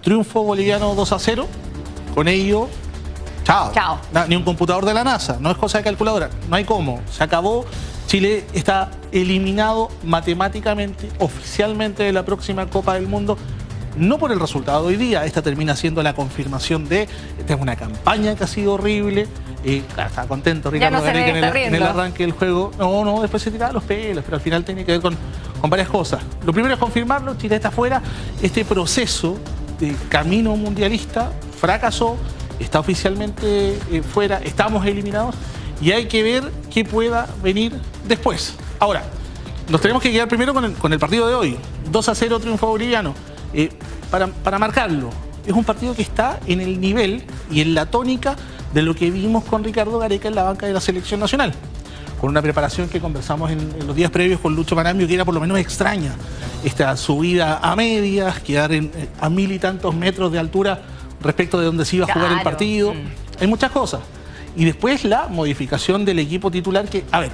triunfo boliviano 2-0, con ello, chao. Chao. Ni un computador de la NASA, no es cosa de calculadora, no hay cómo, se acabó. Chile está eliminado matemáticamente, oficialmente de la próxima Copa del Mundo, no por el resultado de hoy día. Esta termina siendo la confirmación de, esta es una campaña que ha sido horrible. Estaba contento Ricardo Gareca en el arranque del juego. No, después se tiraba los pelos, pero al final tiene que ver con varias cosas. Lo primero es confirmarlo, Chile está fuera. Este proceso de camino mundialista fracasó, está oficialmente fuera, estamos eliminados y hay que ver qué pueda venir después. Ahora, nos tenemos que quedar primero con el partido de hoy. 2-0 triunfo boliviano. Para marcarlo, es un partido que está en el nivel y en la tónica de lo que vimos con Ricardo Gareca en la banca de la selección nacional, con una preparación que conversamos en los días previos con Lucho Maramio, que era por lo menos extraña. Esta subida a medias, quedar a 1000 y tantos metros de altura respecto de donde se iba a jugar el partido. Hay muchas cosas. Y después la modificación del equipo titular que, a ver,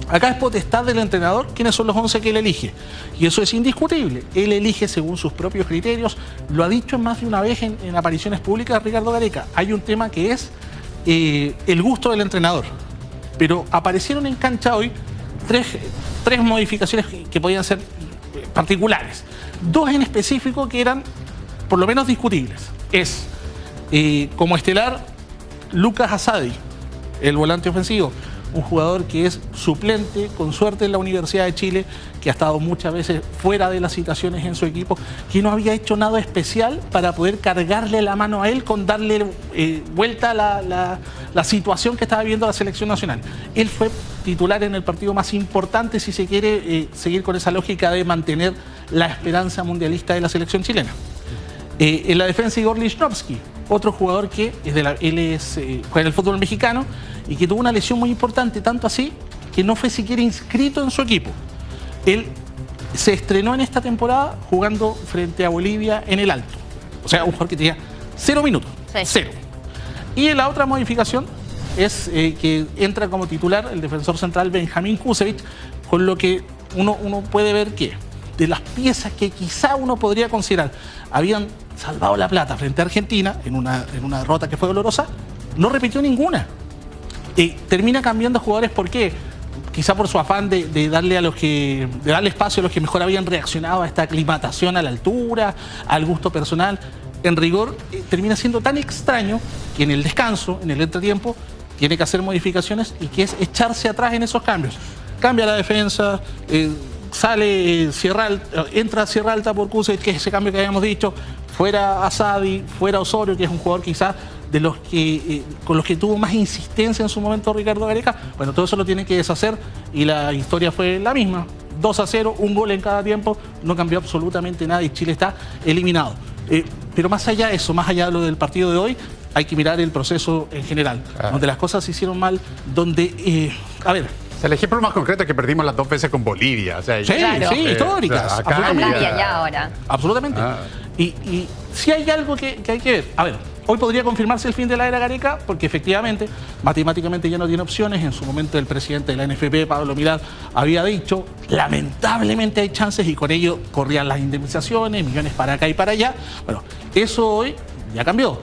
acá es potestad del entrenador quiénes son los 11 que él elige. Y eso es indiscutible. Él elige según sus propios criterios. Lo ha dicho más de una vez en apariciones públicas Ricardo Gareca. Hay un tema que es el gusto del entrenador. Pero aparecieron en cancha hoy tres modificaciones que podían ser particulares. Dos en específico que eran por lo menos discutibles. Es como estelar Lucas Asadi, el volante ofensivo. Un jugador que es suplente, con suerte en la Universidad de Chile, que ha estado muchas veces fuera de las citaciones en su equipo, que no había hecho nada especial para poder cargarle la mano a él con darle vuelta a la situación que estaba viviendo la selección nacional. Él fue titular en el partido más importante, si se quiere seguir con esa lógica de mantener la esperanza mundialista de la selección chilena. En la defensa, Igor Lichnowsky, otro jugador que juega en el fútbol mexicano y que tuvo una lesión muy importante, tanto así que no fue siquiera inscrito en su equipo. Él se estrenó en esta temporada jugando frente a Bolivia en el Alto. O sea, un jugador que tenía 0 minutos, 0. Y la otra modificación es que entra como titular el defensor central Benjamín Kusevich, con lo que uno puede ver que de las piezas que quizá uno podría considerar habían salvado la plata frente a Argentina en una derrota que fue dolorosa, no repitió ninguna. Termina cambiando jugadores, ¿por qué? Quizá por su afán de darle espacio a los que mejor habían reaccionado a esta aclimatación a la altura, al gusto personal. En rigor, termina siendo tan extraño que en el descanso, en el entretiempo, tiene que hacer modificaciones y que es echarse atrás en esos cambios. Cambia la defensa, entra Sierra Alta por Kusevich, que es ese cambio que habíamos dicho, fuera Asadi, fuera Osorio, que es un jugador quizás de los que con los que tuvo más insistencia en su momento Ricardo Gareca. Bueno, todo eso lo tiene que deshacer y la historia fue la misma. 2-0, un gol en cada tiempo, no cambió absolutamente nada y Chile está eliminado. Pero más allá de eso, más allá de lo del partido de hoy, hay que mirar el proceso en general, donde las cosas se hicieron mal, donde, a ver... El ejemplo más concreto es que perdimos las 2 veces con Bolivia. O sea, sí, históricas. Ahora. Absolutamente. Y sí hay algo que hay que ver. A ver, hoy podría confirmarse el fin de la era Gareca, porque efectivamente, matemáticamente ya no tiene opciones. En su momento el presidente de la NFP, Pablo Milad, había dicho, lamentablemente hay chances, y con ello corrían las indemnizaciones, millones para acá y para allá. Bueno, eso hoy ya cambió.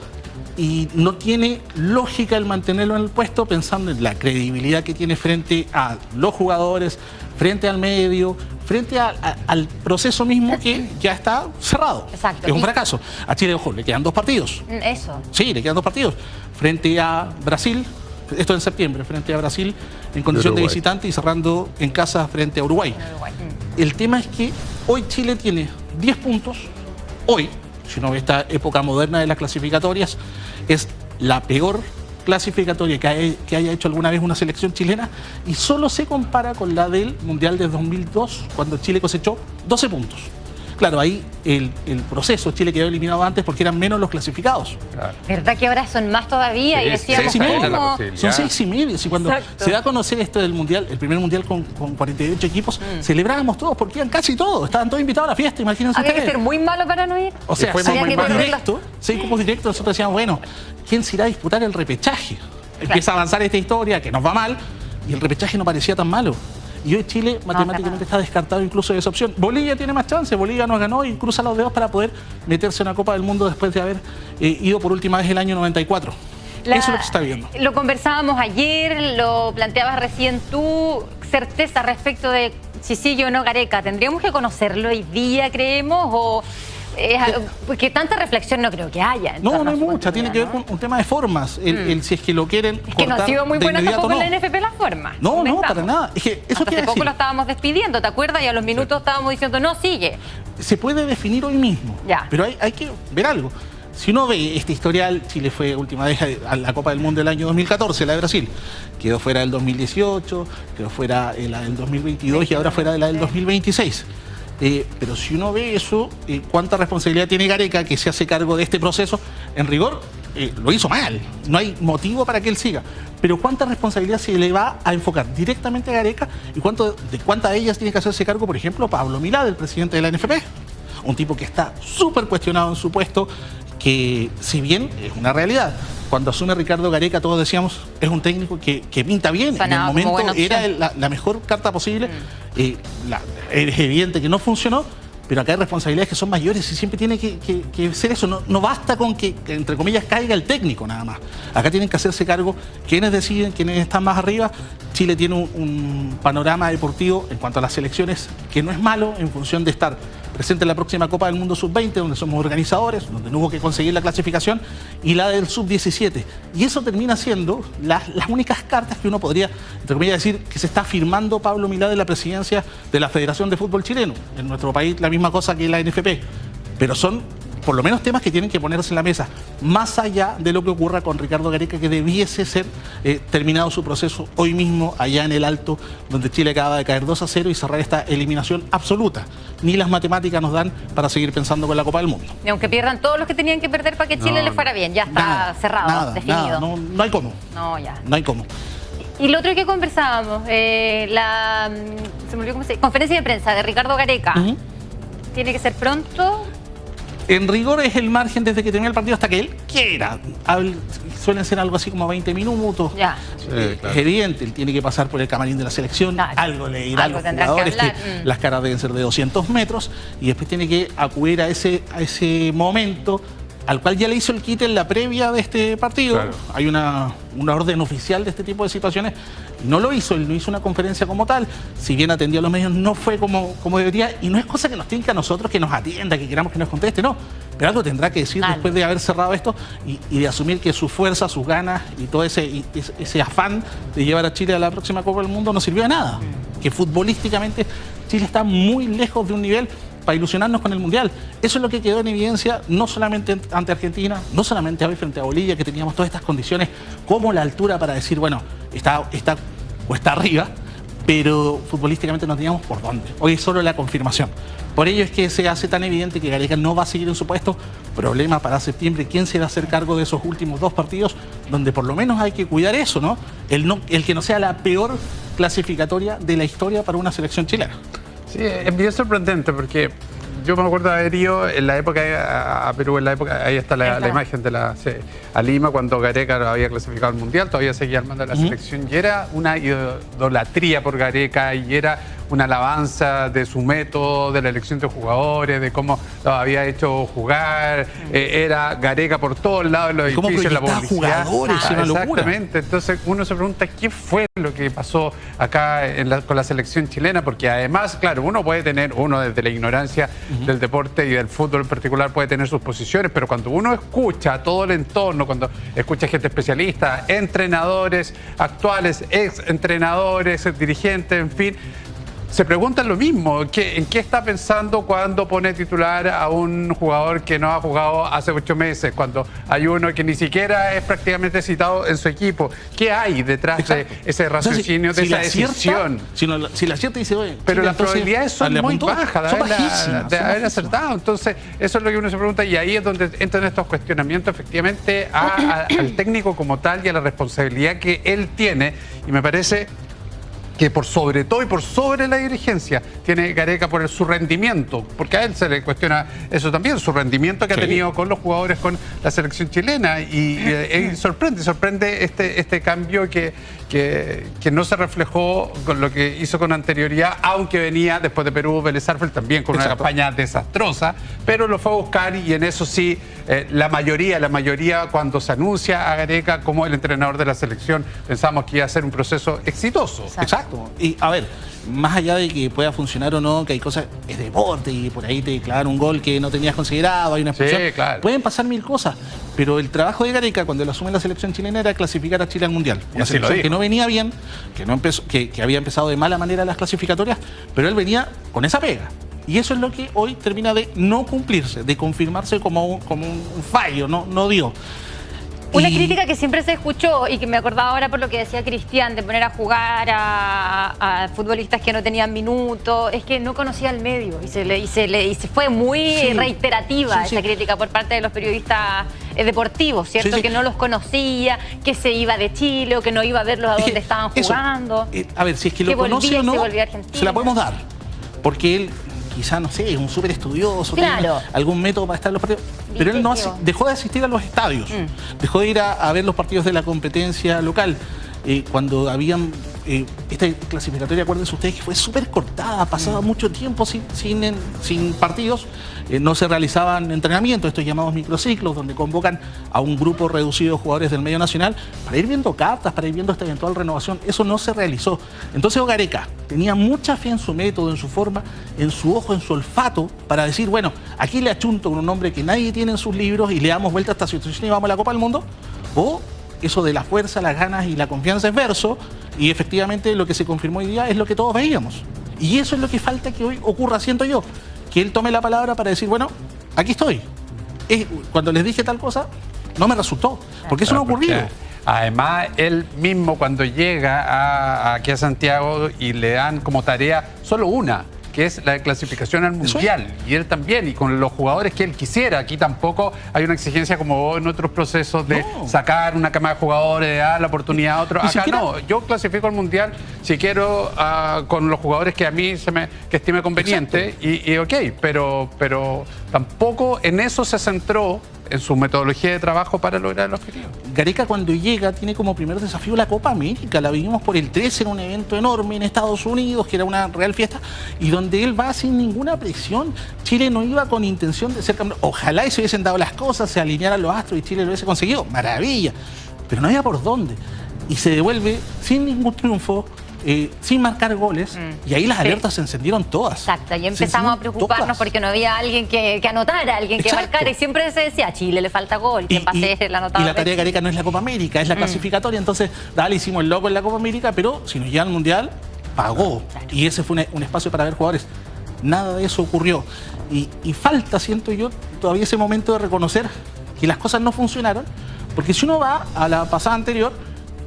Y no tiene lógica el mantenerlo en el puesto pensando en la credibilidad que tiene frente a los jugadores, frente al medio, frente al proceso mismo que ya está cerrado. Exacto. Es un fracaso. A Chile, ojo, le quedan 2 partidos. Eso. Sí, le quedan 2 partidos. Frente a Brasil, esto en septiembre, frente a Brasil en condición de visitante y cerrando en casa frente a Uruguay. El tema es que hoy Chile tiene 10 puntos, hoy, si uno ve esta época moderna de las clasificatorias, es la peor clasificatoria que haya hecho alguna vez una selección chilena y solo se compara con la del Mundial de 2002, cuando Chile cosechó 12 puntos. Claro, ahí el proceso, Chile quedó eliminado antes porque eran menos los clasificados. Claro. ¿Verdad que ahora son más todavía? Y decíamos, 6,5. Son 6,5. Si cuando se da a conocer esto del Mundial, el primer Mundial con 48 equipos, celebrábamos todos porque iban casi todos. Estaban todos invitados a la fiesta, imagínense Había ustedes. que ser muy malo para no ir. O sea, fue 6 cupos directos, nosotros decíamos, bueno, ¿quién se irá a disputar el repechaje? Empieza a avanzar esta historia, que nos va mal, y el repechaje no parecía tan malo. Y hoy Chile matemáticamente está descartado incluso de esa opción. Bolivia tiene más chance, Bolivia nos ganó y cruza los dedos para poder meterse en una Copa del Mundo después de haber ido por última vez el año 94. Eso es lo que se está viendo. Lo conversábamos ayer, lo planteabas recién tú, certeza respecto de si sigue o no Gareca. ¿Tendríamos que conocerlo hoy día, creemos? ¿O porque tanta reflexión no creo que haya? No hay mucha, tiene que ver con un tema de formas. El si es que lo quieren es que no ha sido muy buena tampoco en la NFP la forma. No, para nada. Es que eso hace poco lo estábamos despidiendo, ¿te acuerdas? Y a los minutos estábamos diciendo, no, sigue. Se puede definir hoy mismo, pero hay que ver algo. Si uno ve este historial, Chile fue última vez a la Copa del Mundo del año 2014, la de Brasil. Quedó fuera del 2018, quedó fuera la del 2022 y ahora fuera de la del 2026. Pero si uno ve eso, cuánta responsabilidad tiene Gareca, que se hace cargo de este proceso, en rigor lo hizo mal. No hay motivo para que él siga. Pero cuánta responsabilidad se le va a enfocar directamente a Gareca y cuánta de ellas tiene que hacerse cargo, por ejemplo, Pablo Milad, el presidente de la NFP. Un tipo que está súper cuestionado en su puesto, que si bien es una realidad, cuando asume Ricardo Gareca todos decíamos es un técnico que pinta bien, en el momento era la mejor carta posible, es evidente que no funcionó, pero acá hay responsabilidades que son mayores y siempre tiene que ser eso, no basta con que entre comillas caiga el técnico nada más, acá tienen que hacerse cargo quienes deciden, quienes están más arriba. Chile tiene un panorama deportivo en cuanto a las selecciones que no es malo en función de estar presente en la próxima Copa del Mundo Sub-20, donde somos organizadores, donde no hubo que conseguir la clasificación, y la del Sub-17. Y eso termina siendo las únicas cartas que uno podría, entre comillas, decir que se está firmando Pablo Milad de la presidencia de la Federación de Fútbol Chileno. En nuestro país la misma cosa que la NFP. Pero son por lo menos temas que tienen que ponerse en la mesa, más allá de lo que ocurra con Ricardo Gareca, que debiese ser terminado su proceso hoy mismo allá en el Alto, donde Chile acaba de caer 2-0 y cerrar esta eliminación absoluta. Ni las matemáticas nos dan para seguir pensando con la Copa del Mundo. Y aunque pierdan todos los que tenían que perder para que Chile le fuera bien, ya está cerrado, definido. No hay cómo. No hay cómo. Y lo otro que conversábamos, se me olvidó cómo se dice, conferencia de prensa de Ricardo Gareca. ¿Tiene que ser pronto? En rigor es el margen desde que termina el partido hasta que él quiera. Suelen ser algo así como 20 minutos. Ya. Es evidente, él tiene que pasar por el camarín de la selección, algo le dirá a los jugadores que las caras deben ser de 200 metros y después tiene que acudir a ese momento al cual ya le hizo el quite en la previa de este partido. Claro. Hay una orden oficial de este tipo de situaciones. No lo hizo, él no hizo una conferencia como tal. Si bien atendió a los medios, no fue como debería. Y no es cosa que nos tenga a nosotros que nos atienda, que queramos que nos conteste, no. Pero algo tendrá que decir después de haber cerrado esto y de asumir que su fuerza, sus ganas y todo ese afán de llevar a Chile a la próxima Copa del Mundo no sirvió de nada. Que futbolísticamente Chile está muy lejos de un nivel para ilusionarnos con el Mundial. Eso es lo que quedó en evidencia, no solamente ante Argentina, no solamente hoy frente a Bolivia, que teníamos todas estas condiciones, como la altura para decir, bueno, está arriba, pero futbolísticamente no teníamos por dónde. Hoy es solo la confirmación. Por ello es que se hace tan evidente que Gareca no va a seguir en su puesto. Problema para septiembre, ¿quién se va a hacer cargo de esos últimos 2 partidos? Donde por lo menos hay que cuidar eso, ¿no? El que no sea la peor clasificatoria de la historia para una selección chilena. Sí, es bien sorprendente porque yo me acuerdo de haber ido en la época a Perú, ahí está la imagen a Lima, cuando Gareca había clasificado al Mundial, todavía seguía al mando de la selección y era una idolatría por Gareca y era una alabanza de su método, de la elección de jugadores, de cómo lo había hecho jugar, era Gareca por todos lados, los edificios, la publicidad. Exactamente, entonces uno se pregunta qué fue lo que pasó acá con la selección chilena, porque además, claro, uno desde la ignorancia del deporte y del fútbol en particular puede tener sus posiciones, pero cuando uno escucha todo el entorno, cuando escucha gente especialista, entrenadores actuales, ex entrenadores, dirigentes, en fin, se preguntan lo mismo, ¿en qué está pensando cuando pone titular a un jugador que no ha jugado hace 8 meses, cuando hay uno que ni siquiera es prácticamente citado en su equipo? ¿Qué hay detrás de ese raciocinio, de esa decisión? Si la acierta dice, oye, pero las probabilidades son muy bajas de haber acertado. Entonces, eso es lo que uno se pregunta y ahí es donde entran estos cuestionamientos efectivamente al técnico como tal y a la responsabilidad que él tiene, y me parece que por sobre todo y por sobre la dirigencia tiene Gareca por su rendimiento, porque a él se le cuestiona eso también, su rendimiento que ha tenido con los jugadores, con la selección chilena, y sorprende este cambio que que no se reflejó con lo que hizo con anterioridad, aunque venía después de Perú, Vélez Sarsfield también con una campaña desastrosa, pero lo fue a buscar y en eso sí, la mayoría cuando se anuncia a Gareca como el entrenador de la selección, pensamos que iba a ser un proceso exitoso. Exacto. Y a ver, más allá de que pueda funcionar o no, que hay cosas, es deporte y por ahí te clavan un gol que no tenías considerado, hay una expulsión, sí, claro. Pueden pasar mil cosas, pero el trabajo de Gareca cuando lo asume la selección chilena era clasificar a Chile al Mundial. Una selección que no venía bien, que había empezado de mala manera las clasificatorias, pero él venía con esa pega. Y eso es lo que hoy termina de no cumplirse, de confirmarse como un fallo, no dio. Una crítica que siempre se escuchó y que me acordaba ahora por lo que decía Cristian, de poner a jugar a futbolistas que no tenían minutos, es que no conocía el medio y se fue muy reiterativa esa crítica por parte de los periodistas deportivos, ¿cierto? Que no los conocía, que se iba de Chile o que no iba a verlos a dónde estaban jugando. A ver, si es que lo conoce o no, se la podemos dar, porque él quizá, no sé, es un súper estudioso, tiene algún método para estar en los partidos, pero él dejó de asistir a los estadios, dejó de ir a ver los partidos de la competencia local. Cuando habían esta clasificatoria, acuérdense ustedes que fue súper cortada, pasaba mucho tiempo sin partidos, no se realizaban entrenamientos, estos llamados microciclos, donde convocan a un grupo reducido de jugadores del medio nacional para ir viendo cartas, para ir viendo esta eventual renovación. Eso no se realizó. Entonces Gareca tenía mucha fe en su método, en su forma, en su ojo, en su olfato, para decir, bueno, aquí le achunto con un nombre que nadie tiene en sus libros y le damos vuelta a esta situación y vamos a la Copa del Mundo, o eso de la fuerza, las ganas y la confianza es verso, y efectivamente lo que se confirmó hoy día es lo que todos veíamos. Y eso es lo que falta que hoy ocurra, siento yo, que él tome la palabra para decir, bueno, aquí estoy. Cuando les dije tal cosa, no me resultó, porque eso no ha ocurrido. Además, él mismo cuando llega aquí a Santiago y le dan como tarea solo una, que es la clasificación al Mundial. Y él también, y con los jugadores que él quisiera. Aquí tampoco hay una exigencia como en otros procesos de sacar una cama de jugadores, de dar la oportunidad a otros. Acá no, yo clasifico al Mundial si quiero con los jugadores que a mí que estime conveniente. Y ok, pero tampoco en eso se centró en su metodología de trabajo para lograr el objetivo. Gareca cuando llega tiene como primer desafío la Copa América, la vivimos por el 13 en un evento enorme en Estados Unidos, que era una real fiesta, y donde él va sin ninguna presión. Chile no iba con intención de ser campeón. Ojalá y se hubiesen dado las cosas, se alinearan los astros y Chile lo hubiese conseguido, maravilla, pero no había por dónde. Y se devuelve sin ningún triunfo, sin marcar goles, y ahí las alertas se encendieron todas. Exacto, y empezamos a preocuparnos porque no había alguien que anotara, alguien que marcara, y siempre se decía, a Chile le falta gol, ¿quién va a ser el anotador? Y la tarea de Gareca no es la Copa América, es la clasificatoria, entonces, dale, hicimos el loco en la Copa América, pero si nos llega al Mundial, pagó. Y ese fue un espacio para ver jugadores. Nada de eso ocurrió. Y falta, siento yo, todavía ese momento de reconocer que las cosas no funcionaron, porque si uno va a la pasada anterior,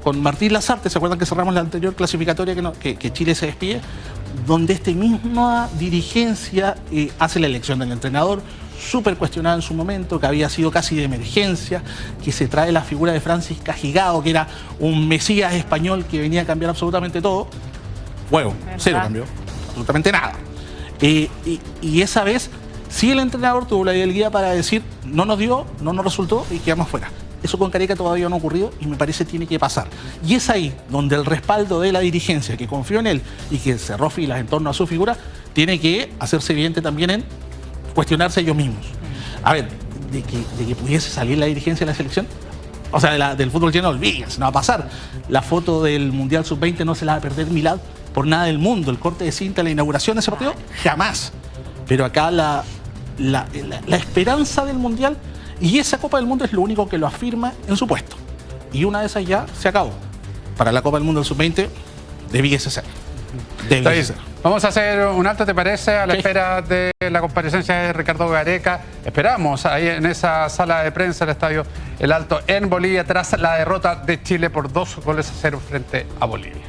con Martín Lazarte, ¿se acuerdan que cerramos la anterior clasificatoria que Chile se despide? Donde esta misma dirigencia hace la elección del entrenador, súper cuestionada en su momento, que había sido casi de emergencia, que se trae la figura de Francis Cajigao, que era un mesías español que venía a cambiar absolutamente todo. Fuego, cero cambió, absolutamente nada. Y esa vez, sí el entrenador tuvo la idea para decir, no nos dio, no nos resultó y quedamos fuera. Eso con Gareca todavía no ha ocurrido y me parece tiene que pasar. Y es ahí donde el respaldo de la dirigencia que confió en él y que cerró filas en torno a su figura, tiene que hacerse evidente también en cuestionarse ellos mismos. A ver, de que pudiese salir la dirigencia de la selección, o sea, del fútbol chileno, olvídense, no va a pasar. La foto del Mundial Sub-20 no se la va a perder Milad por nada del mundo. El corte de cinta, la inauguración de ese partido, jamás. Pero acá la esperanza del Mundial y esa Copa del Mundo es lo único que lo afirma en su puesto. Y una de esas ya se acabó. Para la Copa del Mundo del Sub-20 debiese ser. Vamos a hacer un alto, ¿te parece? A la espera de la comparecencia de Ricardo Gareca. Esperamos ahí en esa sala de prensa del Estadio El Alto en Bolivia tras la derrota de Chile por 2-0 frente a Bolivia.